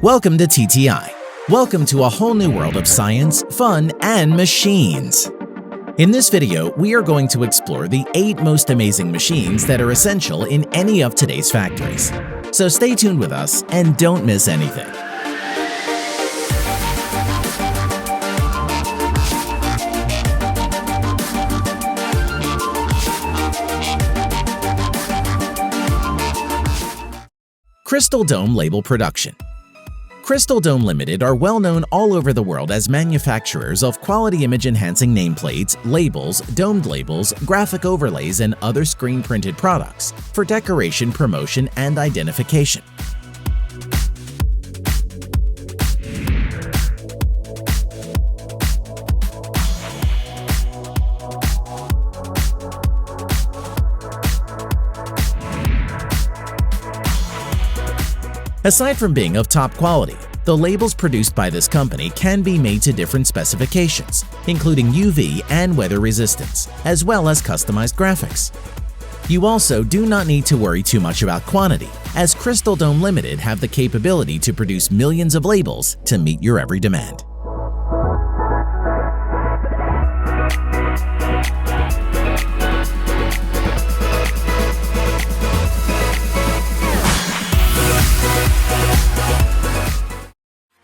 Welcome to TTI. Welcome to a whole new world of science, fun, and machines. In this video, we are going to explore the 8 most amazing machines that are essential in any of today's factories. So stay tuned with us and don't miss anything. Crystal Dome Label Production. Crystal Dome Limited are well known all over the world as manufacturers of quality image-enhancing nameplates, labels, domed labels, graphic overlays, and other screen-printed products for decoration, promotion, and identification. Aside from being of top quality, the labels produced by this company can be made to different specifications, including UV and weather resistance, as well as customized graphics. You also do not need to worry too much about quantity, as Crystal Dome Limited have the capability to produce millions of labels to meet your every demand.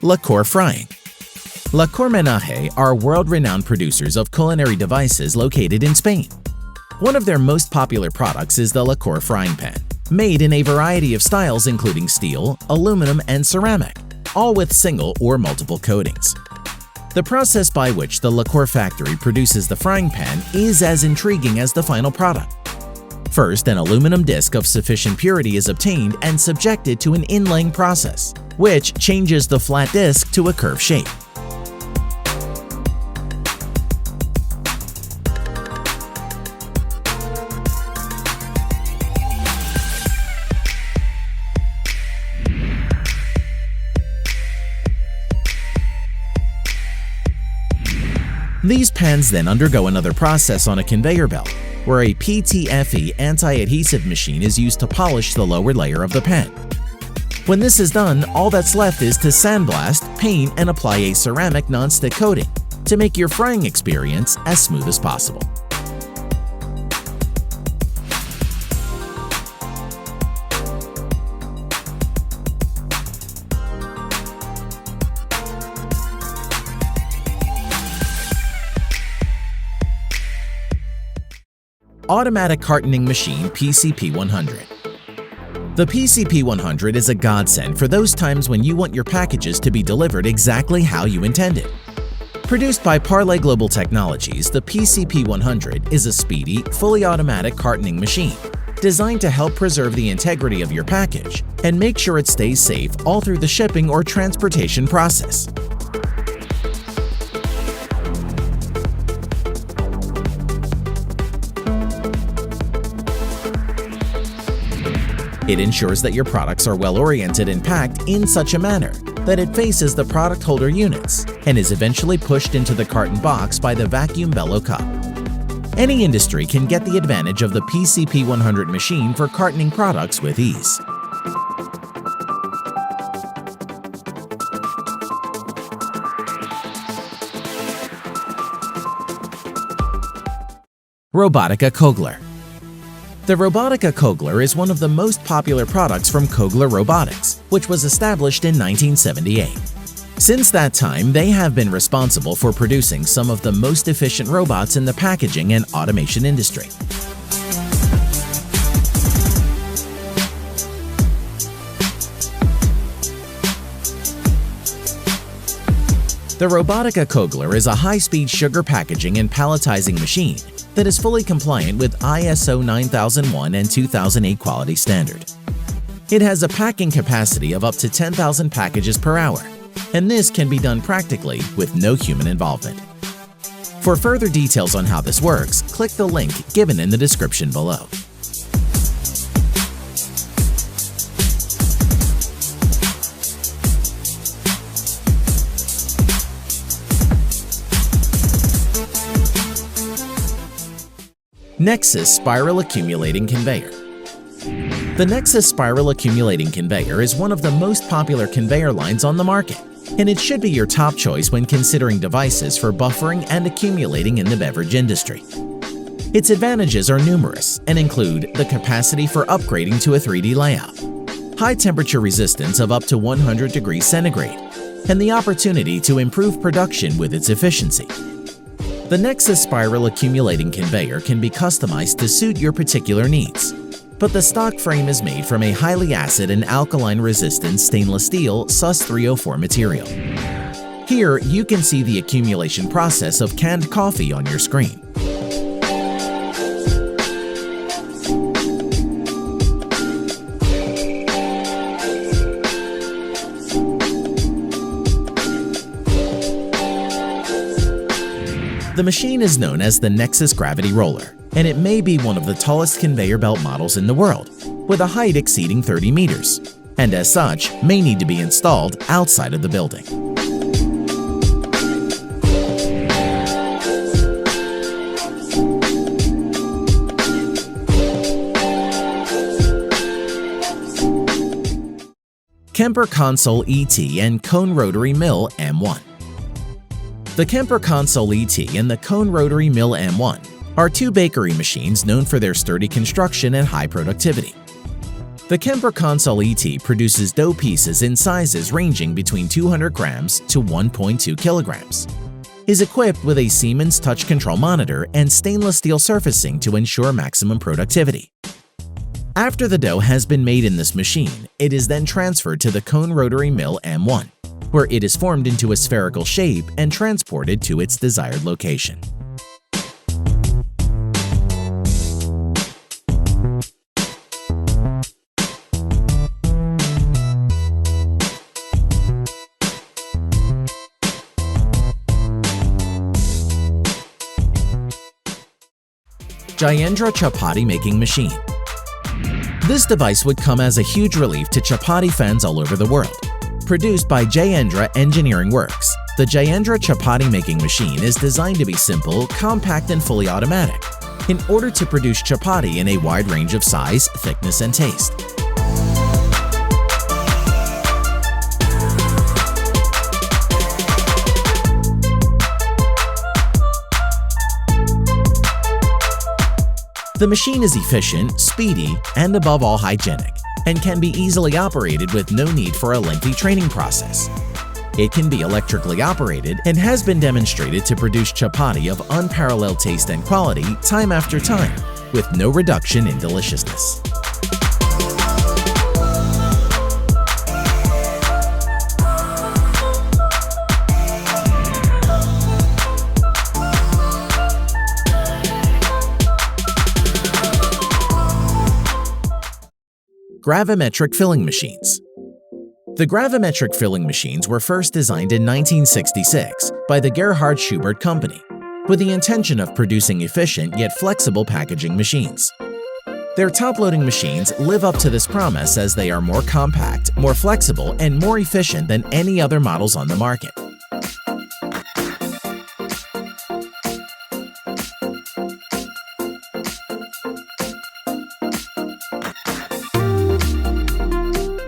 LACOR Frying. LACOR Menaje are world-renowned producers of culinary devices located in Spain. One of their most popular products is the LACOR frying pan, made in a variety of styles including steel, aluminum, and ceramic, all with single or multiple coatings. The process by which the LACOR factory produces the frying pan is as intriguing as the final product. First, an aluminum disc of sufficient purity is obtained and subjected to an inlaying process, which changes the flat disc to a curved shape. These pans then undergo another process on a conveyor belt, where a PTFE anti-adhesive machine is used to polish the lower layer of the pan. When this is done, all that's left is to sandblast, paint, and apply a ceramic non-stick coating to make your frying experience as smooth as possible. Automatic Cartoning Machine PCP100. The PCP100 is a godsend for those times when you want your packages to be delivered exactly how you intended. Produced by Parlay Global Technologies, the PCP100 is a speedy, fully automatic cartoning machine designed to help preserve the integrity of your package and make sure it stays safe all through the shipping or transportation process. It ensures that your products are well-oriented and packed in such a manner that it faces the product holder units and is eventually pushed into the carton box by the vacuum bellow cup. Any industry can get the advantage of the PCP100 machine for cartoning products with ease. Robotika Kogler. The Robotika Kogler is one of the most popular products from Kogler Robotics, which was established in 1978. Since that time, they have been responsible for producing some of the most efficient robots in the packaging and automation industry. The Robotika Kogler is a high-speed sugar packaging and palletizing machine that is fully compliant with ISO 9001 and 2008 quality standard. It has a packing capacity of up to 10,000 packages per hour, and this can be done practically with no human involvement. For further details on how this works, click the link given in the description below. NEXUS Spiral Accumulating Conveyor. The NEXUS Spiral Accumulating Conveyor is one of the most popular conveyor lines on the market, and it should be your top choice when considering devices for buffering and accumulating in the beverage industry. Its advantages are numerous and include the capacity for upgrading to a 3D layout, high temperature resistance of up to 100 degrees centigrade, and the opportunity to improve production with its efficiency. The NEXUS Spiral Accumulating Conveyor can be customized to suit your particular needs, but the stock frame is made from a highly acid and alkaline-resistant stainless steel SUS 304 material. Here, you can see the accumulation process of canned coffee on your screen. The machine is known as the NEXUS Gravity Roller, and it may be one of the tallest conveyor belt models in the world, with a height exceeding 30 meters, and as such, may need to be installed outside of the building. Kemper Consul ET and Cone Rotary Mill M1. The Kemper Consul ET and the Cone Rotary Mill M1 are two bakery machines known for their sturdy construction and high productivity. The Kemper Consul ET produces dough pieces in sizes ranging between 200 grams to 1.2 kilograms, is equipped with a Siemens touch control monitor and stainless steel surfacing to ensure maximum productivity. After the dough has been made in this machine, it is then transferred to the Cone Rotary Mill M1, where it is formed into a spherical shape and transported to its desired location. JAYENDRA Chapati Making Machine. This device would come as a huge relief to chapati fans all over the world. Produced by JAYENDRA Engineering Works, the JAYENDRA Chapati Making Machine is designed to be simple, compact, and fully automatic in order to produce chapati in a wide range of size, thickness, and taste. The machine is efficient, speedy, and above all hygienic, and can be easily operated with no need for a lengthy training process. It can be electrically operated and has been demonstrated to produce chapati of unparalleled taste and quality time after time, with no reduction in deliciousness. Gravimetric filling machines. The gravimetric filling machines were first designed in 1966 by the Gerhard Schubert Company, with the intention of producing efficient yet flexible packaging machines. Their top-loading machines live up to this promise as they are more compact, more flexible, and more efficient than any other models on the market.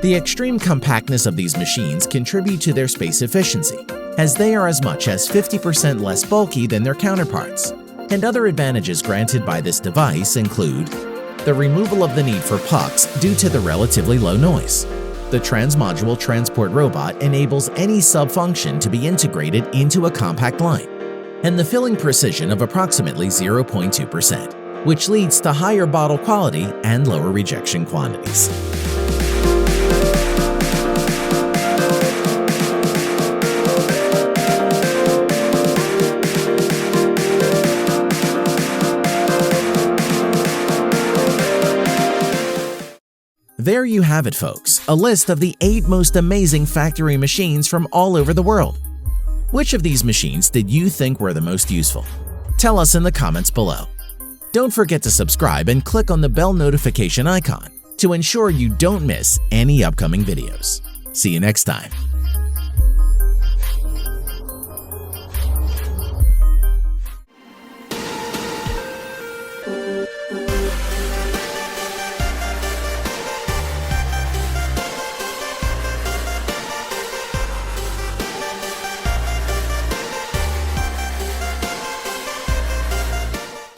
The extreme compactness of these machines contribute to their space efficiency, as they are as much as 50% less bulky than their counterparts. And other advantages granted by this device include the removal of the need for pucks due to the relatively low noise. The transmodule transport robot enables any sub-function to be integrated into a compact line, and the filling precision of approximately 0.2%, which leads to higher bottle quality and lower rejection quantities. There you have it, folks, a list of the 8 most amazing factory machines from all over the world. Which of these machines did you think were the most useful? Tell us in the comments below. Don't forget to subscribe and click on the bell notification icon to ensure you don't miss any upcoming videos. See you next time.